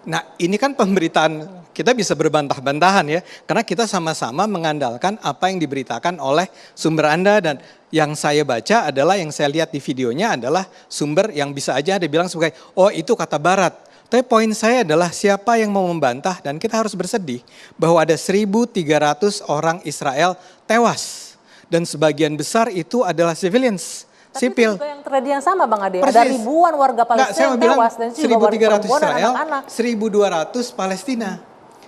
Nah ini kan pemberitaan kita bisa berbantah-bantahan ya. Karena kita sama-sama mengandalkan apa yang diberitakan oleh sumber Anda. Dan yang saya baca adalah, yang saya lihat di videonya adalah sumber yang bisa aja ada bilang sebagai, oh itu kata Barat. Tapi poin saya adalah siapa yang mau membantah, dan kita harus bersedih bahwa ada 1.300 orang Israel tewas. Dan sebagian besar itu adalah civilians. Tapi sipil. itu juga yang terjadi yang sama Bang Ade. Persis. Ada ribuan warga Palestina yang tewas dan itu juga warga 1.300 perempuan dan Israel, anak-anak. 1.200 Palestina.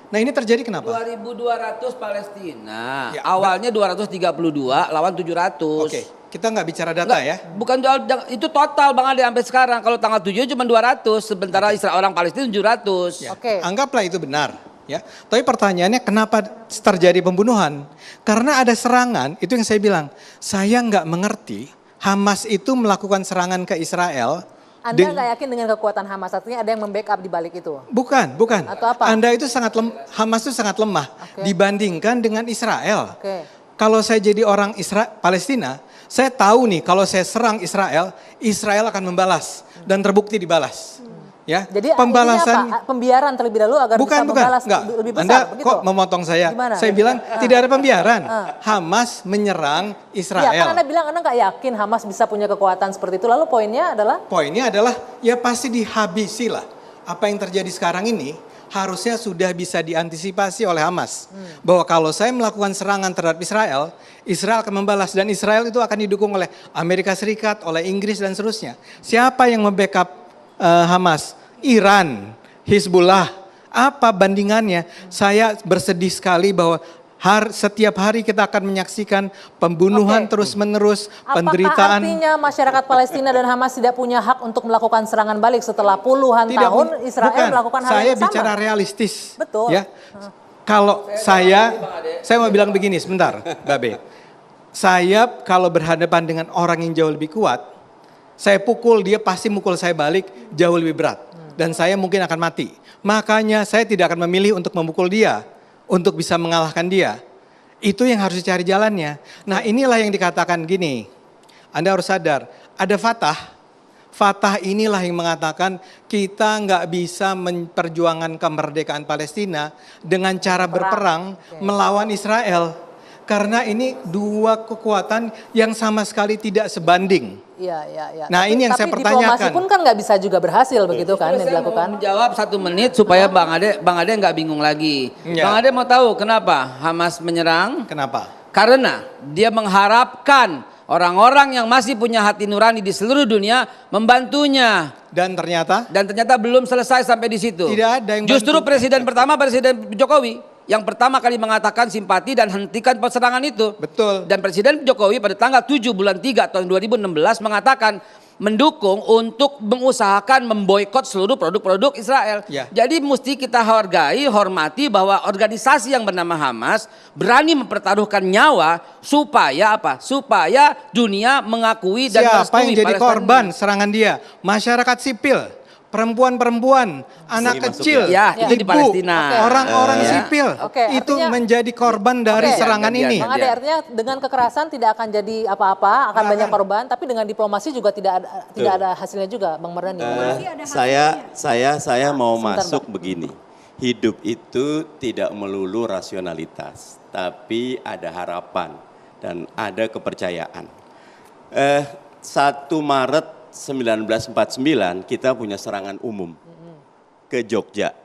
Nah ini terjadi kenapa? 2.200 Palestina, Ya, awalnya 232 lawan 700. Oke, kita nggak bicara data ya. Bukan itu total Bang Ade sampai sekarang. Kalau tanggal 7 cuma 200, sementara Israel orang Palestina 700. Ya, Oke. anggaplah itu benar. Ya, tapi pertanyaannya kenapa terjadi pembunuhan? Karena ada serangan, itu yang saya bilang. Saya nggak mengerti Hamas itu melakukan serangan ke Israel. Anda nggak yakin dengan kekuatan Hamas? Artinya ada yang membackup di balik itu? Bukan. Atau apa? Anda itu Hamas itu sangat lemah dibandingkan dengan Israel. Oke. Kalau saya jadi orang Palestina, saya tahu nih kalau saya serang Israel, Israel akan membalas dan terbukti dibalas. Ya, Jadi pembalasan apa? Pembiaran terlebih dahulu agar bisa membalas lebih besar. Anda begitu? kok memotong saya? Gimana? Saya bilang tidak ada pembiaran. Hamas menyerang Israel. Ya kan Anda bilang Anda nggak yakin Hamas bisa punya kekuatan seperti itu. Lalu poinnya adalah? Poinnya adalah ya pasti dihabisi lah. Apa yang terjadi sekarang ini harusnya sudah bisa diantisipasi oleh Hamas. Bahwa kalau saya melakukan serangan terhadap Israel, Israel akan membalas. Dan Israel itu akan didukung oleh Amerika Serikat, oleh Inggris dan seterusnya. Siapa yang membackup Hamas? Iran, Hizbullah. Apa bandingannya? Saya bersedih sekali bahwa setiap hari kita akan menyaksikan pembunuhan terus-menerus, penderitaan. Apakah artinya masyarakat Palestina dan Hamas tidak punya hak untuk melakukan serangan balik setelah puluhan tahun Israel melakukan hal yang sama? Saya bicara realistis. Betul. Ya. Kalau saya mau bilang begini sebentar, Babe. Saya kalau berhadapan dengan orang yang jauh lebih kuat, saya pukul dia pasti mukul saya balik jauh lebih berat. Dan saya mungkin akan mati. Makanya saya tidak akan memilih untuk memukul dia. Untuk bisa mengalahkan dia. Itu yang harus dicari jalannya. Nah inilah yang dikatakan gini. Anda harus sadar. Ada Fatah. Fatah inilah yang mengatakan kita nggak bisa memperjuangkan kemerdekaan Palestina dengan cara berperang melawan Israel. Karena ini dua kekuatan yang sama sekali tidak sebanding. Iya. Nah ini yang saya pertanyakan. Tapi diplomasi pun kan nggak bisa juga berhasil begitu kan yang dilakukan. Jawab 1 menit supaya Bang Ade nggak bingung lagi. Ya. Bang Ade mau tahu kenapa Hamas menyerang? Kenapa? Karena dia mengharapkan orang-orang yang masih punya hati nurani di seluruh dunia membantunya. Dan ternyata belum selesai sampai di situ. Tidak ada yang Justru bantu. presiden pertama, Presiden Jokowi, yang pertama kali mengatakan simpati dan hentikan serangan itu. Betul. Dan Presiden Jokowi pada tanggal 7 bulan 3 tahun 2016 mengatakan mendukung untuk mengusahakan memboikot seluruh produk-produk Israel. Ya. Jadi mesti kita hargai, hormati bahwa organisasi yang bernama Hamas berani mempertaruhkan nyawa supaya apa? Supaya dunia mengakui dan Siapa yang jadi Palestina. korban serangan dia? Masyarakat sipil, perempuan-perempuan, anak kecil, Ya, itu di ibu, Palestina. orang-orang sipil. Oke, itu artinya- menjadi korban dari serangan ini. Bang Ade, artinya dengan kekerasan tidak akan jadi apa-apa, akan banyak korban, tapi dengan diplomasi juga tidak ada hasilnya juga, Bang Mardhani. Saya mau Sebentar, masuk begini. Hidup itu tidak melulu rasionalitas, tapi ada harapan dan ada kepercayaan. 1 Maret 1949 kita punya serangan umum ke Jogja.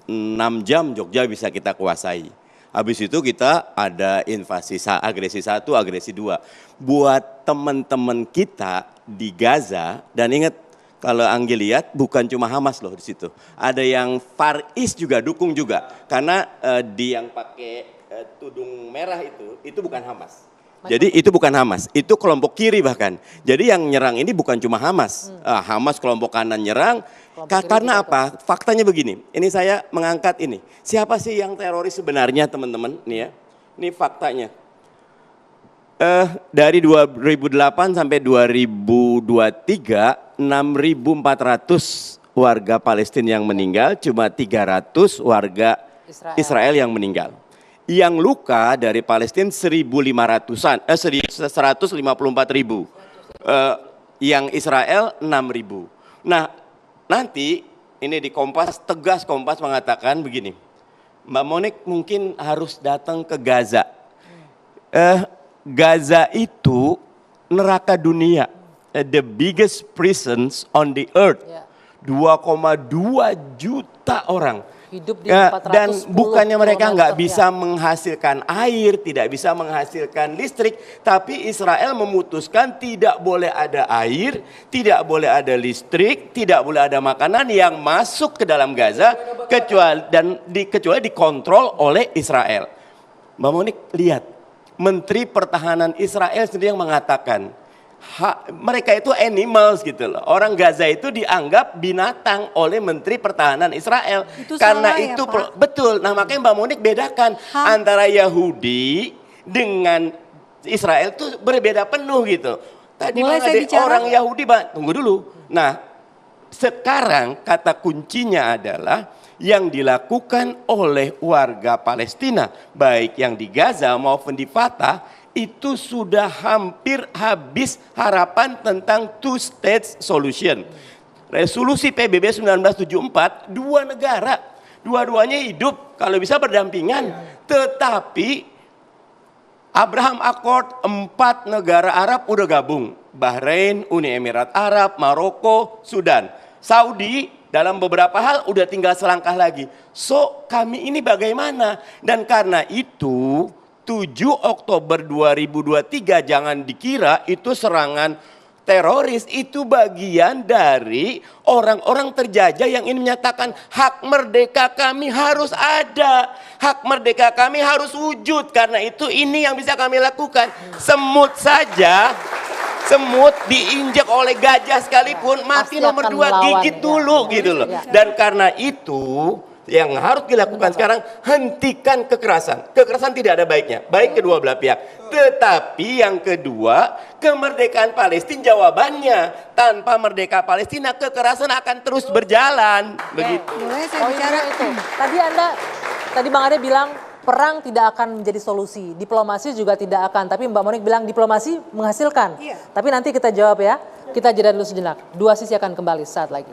6 jam Jogja bisa kita kuasai. Habis itu kita ada invasi agresi 1, agresi 2. Buat teman-teman kita di Gaza, dan ingat kalau Anggi lihat bukan cuma Hamas loh di situ. Ada yang Far East juga dukung juga. Karena di yang pakai tudung merah itu bukan Hamas. Jadi itu bukan Hamas, itu kelompok kiri bahkan. Jadi yang nyerang ini bukan cuma Hamas. Hamas kelompok kanan nyerang. Karena apa? Faktanya begini, ini saya mengangkat ini. Siapa sih yang teroris sebenarnya teman-teman? Nih ya, ini faktanya. Dari 2008 sampai 2023, 6.400 warga Palestina yang meninggal, cuma 300 warga Israel yang meninggal. Yang luka dari Palestina 1.500-an, 154.000. Yang Israel 6.000. Nah, nanti ini di Kompas, tegas Kompas mengatakan begini, Mbak Monik mungkin harus datang ke Gaza. Gaza itu neraka dunia, the biggest prisons on the earth. Ya. 2,2 juta orang. Hidup di Ya, 410 dan bukannya mereka nggak kilometer, bisa ya. menghasilkan air, tidak bisa menghasilkan listrik, tapi Israel memutuskan tidak boleh ada air, tidak boleh ada listrik, tidak boleh ada makanan yang masuk ke dalam Gaza kecuali dikontrol oleh Israel. Mbak Monik lihat, Menteri Pertahanan Israel sendiri yang mengatakan mereka itu animals gitu loh. Orang Gaza itu dianggap binatang oleh Menteri Pertahanan Israel. Itu Karena salah ya, itu Pak? betul. Nah, makanya Mbak Monik bedakan antara Yahudi dengan Israel itu berbeda penuh gitu. Tadi Boleh Bang saya Ade, bicara? orang Yahudi, Bang, tunggu dulu. Nah, sekarang kata kuncinya adalah yang dilakukan oleh warga Palestina, baik yang di Gaza maupun di Fatah, itu sudah hampir habis harapan tentang two state solution. Resolusi PBB 1974, dua negara, dua-duanya hidup kalau bisa berdampingan. Tetapi Abraham Accord, 4 negara Arab udah gabung. Bahrain, Uni Emirat Arab, Maroko, Sudan. Saudi dalam beberapa hal udah tinggal selangkah lagi. So kami ini bagaimana? Dan karena itu 7 Oktober 2023 jangan dikira itu serangan teroris, itu bagian dari orang-orang terjajah yang ingin menyatakan hak merdeka kami harus ada, hak merdeka kami harus wujud, karena itu ini yang bisa kami lakukan. Semut saja, semut diinjak oleh gajah sekalipun mati Pasti nomor akan 2 melawan, gigit ya. dulu gitu loh. Ya. Dan karena itu yang harus dilakukan sekarang, hentikan kekerasan. Kekerasan tidak ada baiknya, baik kedua belah pihak. Tetapi yang kedua, kemerdekaan Palestina jawabannya. Tanpa merdeka Palestina, kekerasan akan terus berjalan. Begitu. Boleh saya Poinnya bicara? itu. Tadi Bang Ade bilang perang tidak akan menjadi solusi, diplomasi juga tidak akan. Tapi Mbak Monik bilang diplomasi menghasilkan. Iya. Tapi nanti kita jawab ya. Kita jeda dulu sejenak. Dua sisi akan kembali saat lagi.